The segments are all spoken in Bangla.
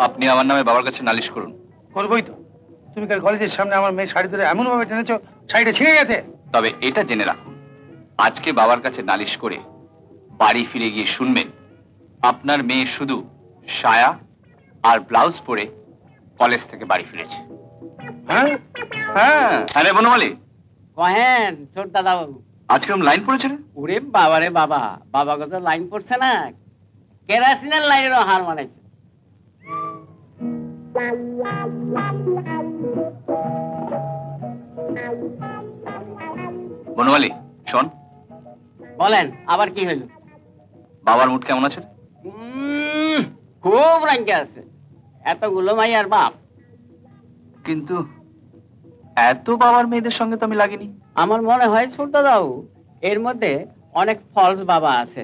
আপনি আমার নামে বাবার কাছে নালিশ করুন। করবোই তো। তুমি কাল কলেজের সামনে আমার মেয়ে শাড়ি ধরে এমন ভাবে টেনেছো, শাড়িটা ছিঁড়ে গেছে। তবে এটা জেনে রাখুন, আজকে বাবার কাছে নালিশ করে বাড়ি ফিরে গিয়ে শুনবেন আপনার মেয়ে শুধু সায়া আর ব্লাউজ পরে কলেজ থেকে বাড়ি ফিরেছে। হ্যাঁ হ্যাঁ। আরে বনমালী, কহেন ছোট দাদা বাবু। আজকে লাইন পড়েছে রে? ওরে বাবা রে বাবা, বাবা কত লাইন পড়ছে না, কেরাসিনের লাইনেরও হার মানাইছে। বনমালী শোন, বলেন আবার কি হইল? বাবার মুড কেমন আছে? খুব রাঙ্গে আছে, এতগুলো মাইয়ার বাপ। কিন্তু এত বাবার মেয়েদের সঙ্গে তো আমি লাগিনি। আমার মনে হয় ছোট দাদু এর মধ্যে অনেক ফলস বাবা আছে।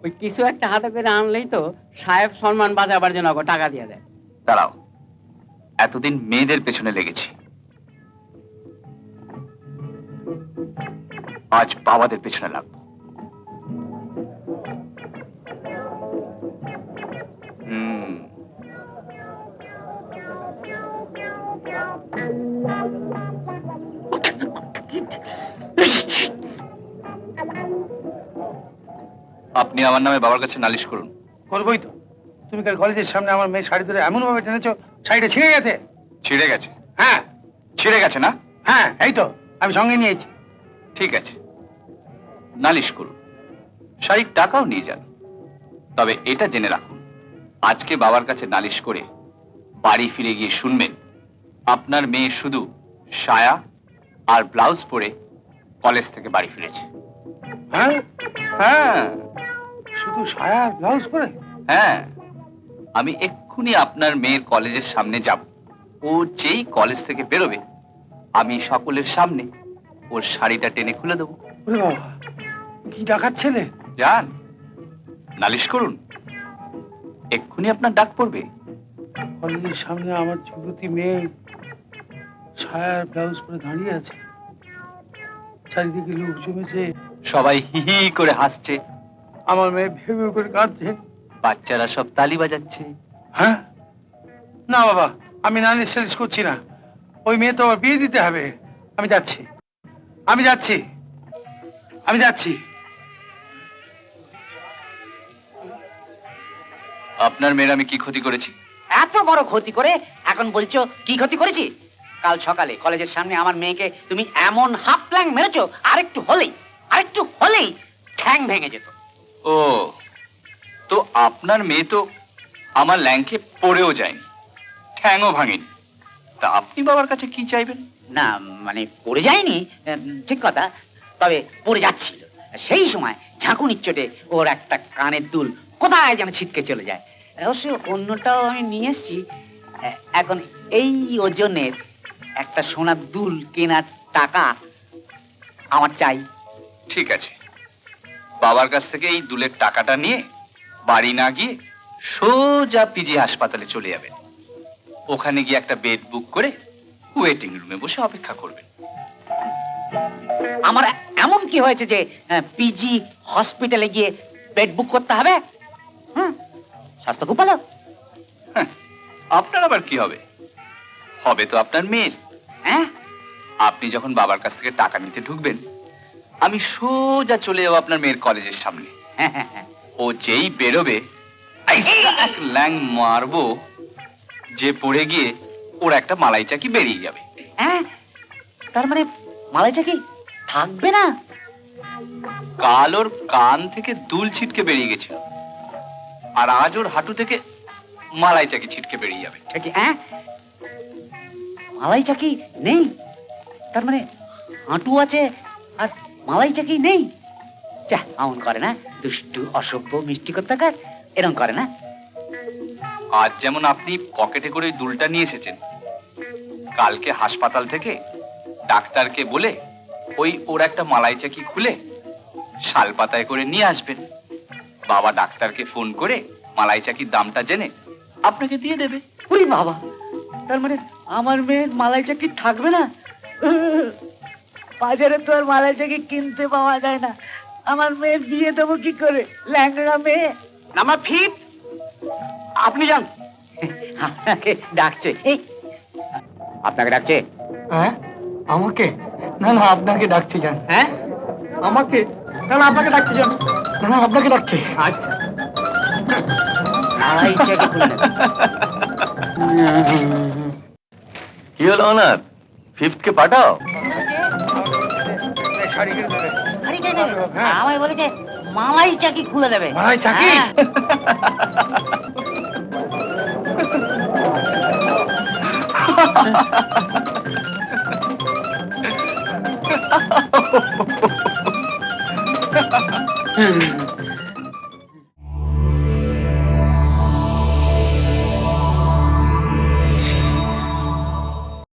ওই কিছু একটা হাতে করে আনলেই তো সাহেব সম্মান বাঁচাবার জন্য ওকে টাকা দিয়ে দেয়। দাঁড়াও, এতদিন মেয়েদের পেছনে লেগেছি, আজ বাবাদের পেছনে লাগবো। আপনি আমার নামে বাবার কাছে নালিশ করুন। করবোই তো। তুমি কাল কলেজের সামনে আমার মেয়ে শাড়ি ধরে এমন ভাবে টেনেছো, শাড়িটা ছিঁড়ে গেছে। ছিঁড়ে গেছে? হ্যাঁ ছিঁড়ে গেছে না? হ্যাঁ, এই তো আমি সঙ্গে নিয়েছি। ঠিক আছে, নালিশ করুন, শাড়ির টাকাও নিয়ে যান। তবে এটা জেনে রাখুন, আজকে বাবার কাছে নালিশ করে বাড়ি ফিরে গিয়ে শুনবেন আপনার মেয়ে শুধু সায়া আর ব্লাউজ পরে কলেজ থেকে বাড়ি ফিরেছে। হ্যাঁ হ্যাঁ শুধু সায়া আর ব্লাউজ পরে? হ্যাঁ, আমি এক্ষুনি আপনার মেয়ের কলেজের সামনে যাব। ও যেই কলেজ থেকে বেরোবে আমি সকলের সামনে ওর শাড়িটা টেনে খুলে দেবো। ওরে বাবা, কি ডাকাত ছেলে! যান, নালিশ করুন, এক্ষুনি আপনার ডাক পড়বে। কলেজের সামনে আমার যুবতী মেয়ে সায়া আর ব্লাউজ পরে দাঁড়িয়ে আছে, চারিদিকে লোক জমেছে, সবাই হি হি করে হাসছে, আমার মেয়ে ভেউ ভেউ করে কাঁদছে, বাচ্চারা সব তালি বাজাচ্ছে। হ্যাঁ না বাবা, আমি নালিশ টালিশ করছি না। ওই মেয়ে তো আবার বিয়ে দিতে হবে। আমি যাচ্ছি, আমি যাচ্ছি, আমি যাচ্ছি। আপনার মেয়ের আমি কি ক্ষতি করেছি? এত বড় ক্ষতি করে এখন বলছো কি ক্ষতি করেছি? কাল সকালে কলেজের সামনে আমার মেয়েকে তুমি এমন হাফ প্ল্যাং মেরেছো, আরেকটু হলেই ঠ্যাং ভেঙে যেত। ও, তো আপনার মেয়ে তো আমার ল্যাংকে পড়েও যায়নি, ঠ্যাংও ভাঙেনি, তা আপনি বাবার কাছে কি চাইবেন? না মানে পড়ে যায়নি ঠিক কথা, তবে পড়ে যাচ্ছিল। সেই সময় ঝাঁকুনির চোটে ওর একটা কানের দুল কোথায় যেন ছিটকে চলে যায়। অবশ্য অন্যটাও আমি নিয়ে এসছি। এখন এই ওজনের একটা সোনার দুল কেনার টাকা আমার চাই। ঠিক আছে, বাবার কাছ থেকে এই দুলের টাকাটা নিয়ে বাড়ি না গিয়ে সোজা পিজি হাসপাতালে চলে যাবেন। ওখানে গিয়ে একটা বেড বুক করে ওয়েটিং রুমে বসে অপেক্ষা করবেন। আমার এমন কি হয়েছে যে পিজি হসপিটালে গিয়ে বেড বুক করতে হবে? স্বাস্থ্য খুব ভালো। হ্যাঁ, আপনার আবার কি হবে? হবে তো আপনার মেয়ের। হ্যাঁ, আপনি যখন বাবার কাছ থেকে টাকা নিতে ঢুকবেন আমি সোজা চলে যাবো আপনার মেয়ের কলেজের সামনে। ও যেই বেরোবে এক ল্যাং মারবো যে পড়ে গিয়ে ওর একটা মালাই চাকি বেরিয়ে যাবে। হ্যাঁ, তার মানে মালাই চাকি থাকবে না? কাল ওর কান থেকে দুল ছিটকে বেরিয়ে গেছিল, আর আজ ওর হাঁটু থেকে মালাই চাকি ছিটকে বেরিয়ে যাবে। হ্যাঁ, মালাই চাকি নেই, তার মানে হাঁটু আছে আর মালাই চাকি নেই। যা, এমন করে না, দুষ্টু অসভ্য মিষ্টি কোত্তাকার, এরকম করে না। আজ যেমন আপনি পকেটে করে ওই দুলটা নিয়ে এসেছেন, কালকে হাসপাতাল থেকে ডাক্তারকে বলে ওর একটা মালাই চাকি খুলে শাল পাতায় করে নিয়ে আসবেন। বাবা ডাক্তারকে ফোন করে মালাই চাকির দামটা জেনে আপনাকে দিয়ে দেবে। ওরে বাবা, তার মানে আমার মেয়ের মালাই চাকি থাকবে না? বাজারে তো আর মালাই চাকি কিনতে পাওয়া যায় না। আমার মেয়ে বিয়ে দেবো কি করে? ল্যাংড়া মেয়ে। নাম্বার 5 আপনি যান। আপনাকে ডাকছে এই, আপনাকে ডাকছে। হ্যাঁ আমাকে? না না আপনাকে ডাকছি যান। হ্যাঁ, আমাকে? না না আপনাকে ডাকছি যান। না না আপনাকে ডাকছে। আচ্ছা মালাই চেকে খুলে নেবে। কি হলো অনাথ, ফিফথ কে পাঠাও। শাড়ি কিনে দেবে। আরে কে দেবে? আমায় বলেছে মালাই চাকি খুলে দেবে। মালাই চাকি? হ্যাঁ।